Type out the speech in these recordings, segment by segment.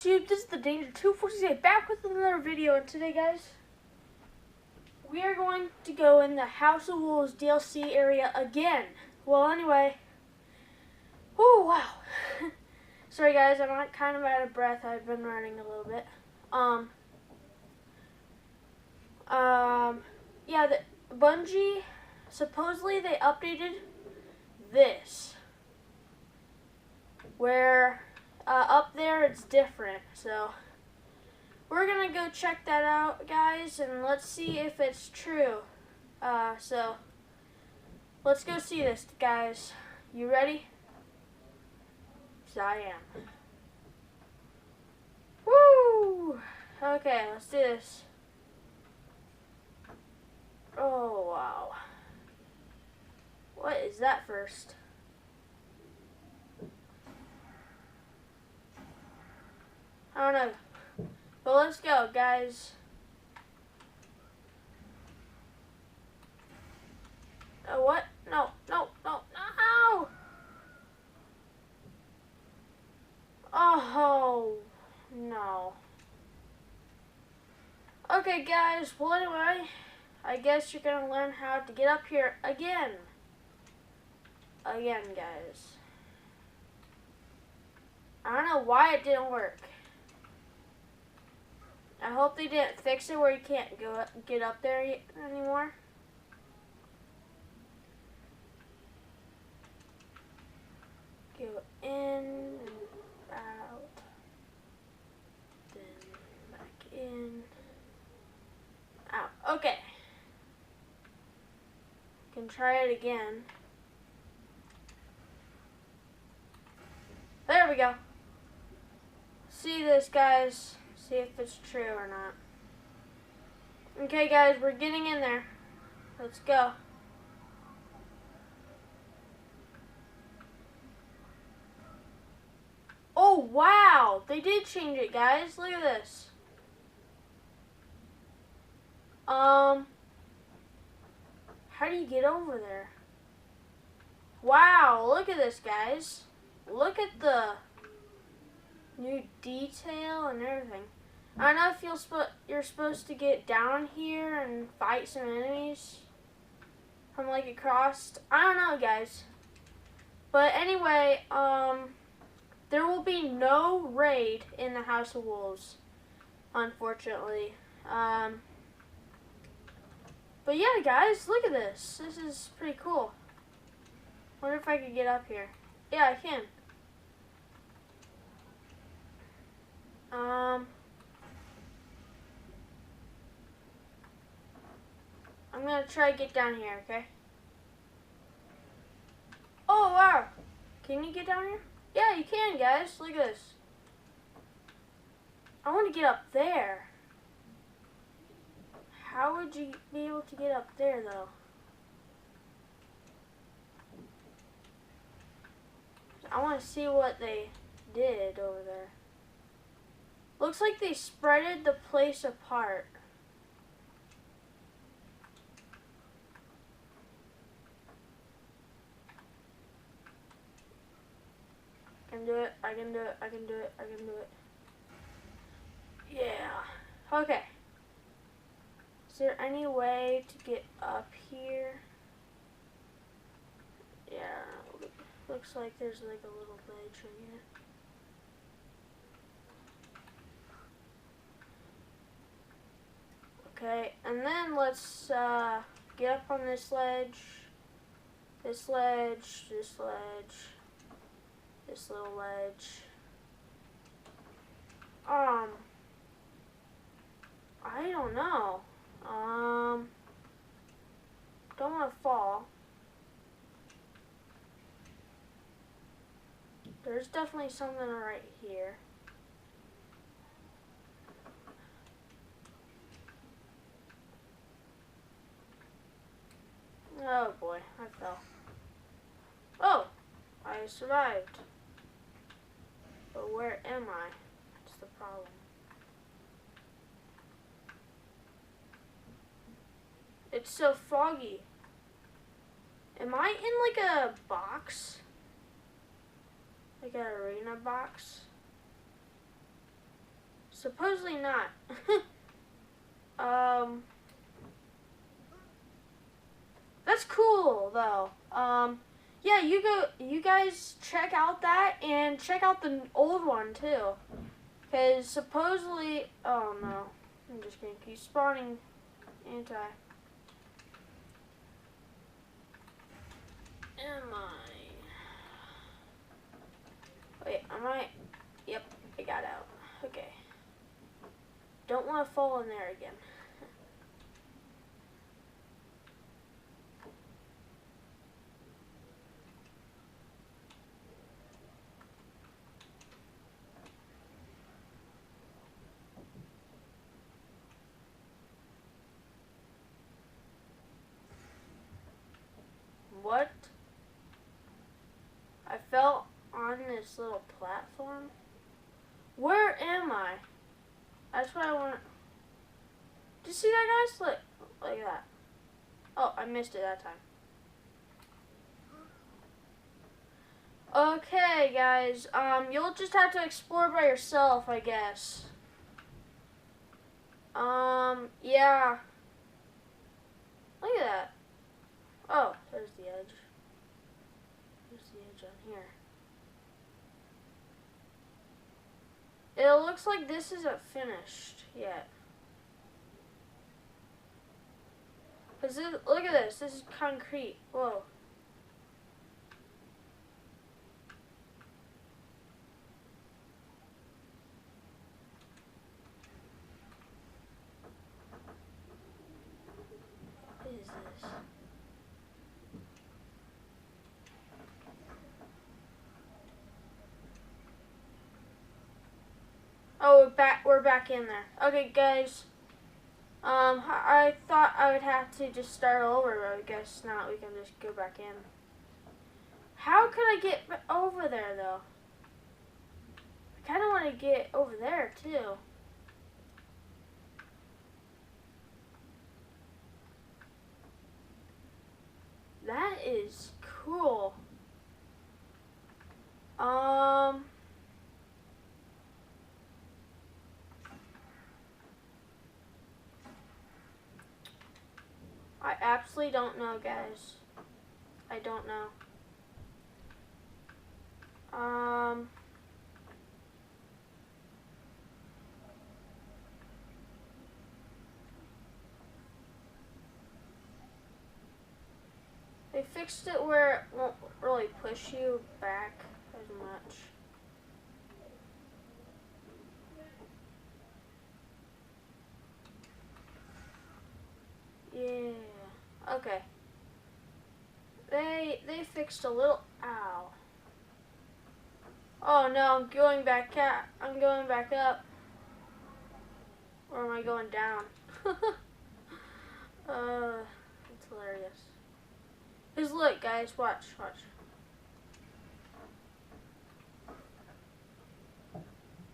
YouTube? This is the Danger 248 back with another video, and today, guys, we are going to go in the House of Wolves DLC area again. Well, anyway, oh wow. Sorry, guys, I'm kind of out of breath. I've been running a little bit. Yeah, the Bungie, supposedly they updated this, where up there it's different, so we're gonna go check that out, guys, and let's see if it's true. So let's go see this, guys. You ready? 'Cause I am. Woo! Okay, let's do this. Oh wow. What is that first? I don't know. But let's go, guys. Oh, what? No, no, no, no! Oh, no. Okay, guys. Well, anyway, I guess you're going to learn how to get up here again. Again, guys. I don't know why it didn't work. I hope they didn't fix it where you can't get up there anymore. Go in and out, then back in, out. Okay. Can try it again. There we go. See this, guys. See if it's true or not. Okay, guys, we're getting in there. Let's go. Oh, wow. They did change it, guys. Look at this. How do you get over there? Wow, look at this, guys. Look at the new detail and everything. I don't know if you're supposed to get down here and fight some enemies from like across. I don't know, guys. But anyway, there will be no raid in the House of Wolves, unfortunately. But yeah, guys, look at this. This is pretty cool. Wonder if I could get up here. Yeah, I can. I'm gonna try to get down here, okay? Oh, wow. Can you get down here? Yeah, you can, guys. Look at this. I want to get up there. How would you be able to get up there, though? I want to see what they did over there. Looks like they spreaded the place apart. I can do it, I can do it, I can do it, I can do it. Yeah. Okay. Is there any way to get up here? Yeah. Looks like there's like a little ledge right here. Okay, and then let's get up on this ledge, this ledge, this ledge, this little ledge. I don't know. Don't want to fall. There's definitely something right here. Oh boy, I fell. Oh, I survived. But where am I? That's the problem. It's so foggy. Am I in like a box? Like an arena box? Supposedly not. um, that's cool though. Yeah, you guys check out that and check out the old one too. Cause supposedly, oh no, I'm just gonna keep spawning anti. Am I? Wait, am I? Yep, I got out. Okay. Don't want to fall in there again. What? I fell on this little platform? Where am I? That's what I want. Did you see that, guys? Look, like that. Oh, I missed it that time. Okay, guys. You'll just have to explore by yourself, I guess. Yeah. Look at that. Oh, there's the edge. There's the edge on here. It looks like this isn't finished yet. Cause look at this. This is concrete. Whoa. What is this? Oh, we're back in there. Okay, guys. I thought I would have to just start over, but I guess not. We can just go back in. How could I get over there, though? I kind of want to get over there, too. That is cool. I absolutely don't know, guys. I don't know. They fixed it where it won't really push you back as much. Yeah. Okay. They fixed a little. Ow. Oh no! I'm going back up. I'm going back up. Or am I going down? It's hilarious. Cause look, guys, watch.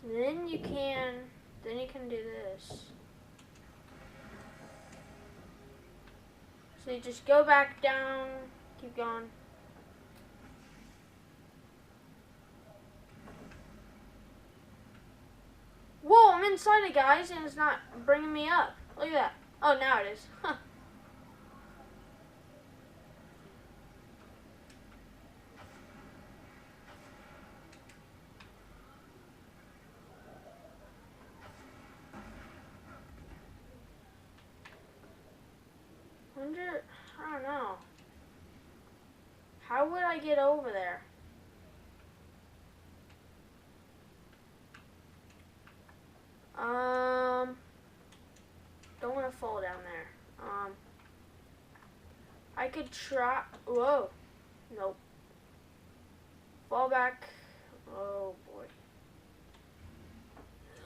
Then you can do this. So you just go back down, keep going. Whoa, I'm inside it, guys, and it's not bringing me up. Look at that. Oh, now it is. Huh. I don't know. How would I get over there? Don't want to fall down there. I could try. Whoa. Nope. Fall back. Oh boy.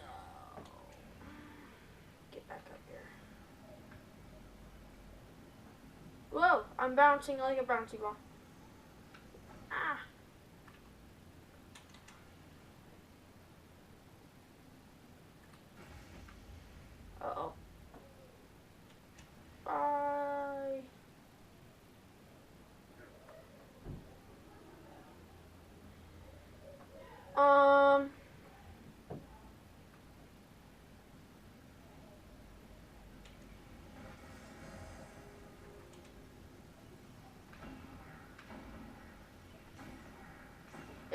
No. Get back up here. Whoa, I'm bouncing like a bouncy ball. Ah. Uh-oh. Bye.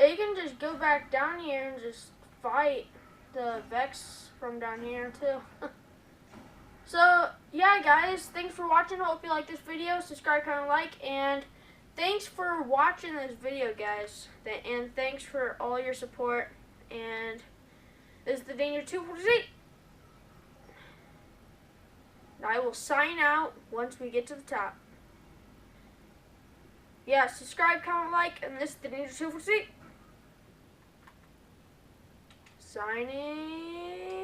Yeah, you can just go back down here and just fight the Vex from down here too. So, yeah, guys, thanks for watching. Hope you like this video. Subscribe, comment, like, and thanks for watching this video, guys. And thanks for all your support. And this is the Danger 248. I will sign out once we get to the top. Yeah, subscribe, comment, like, and this is the Danger 248. Signing.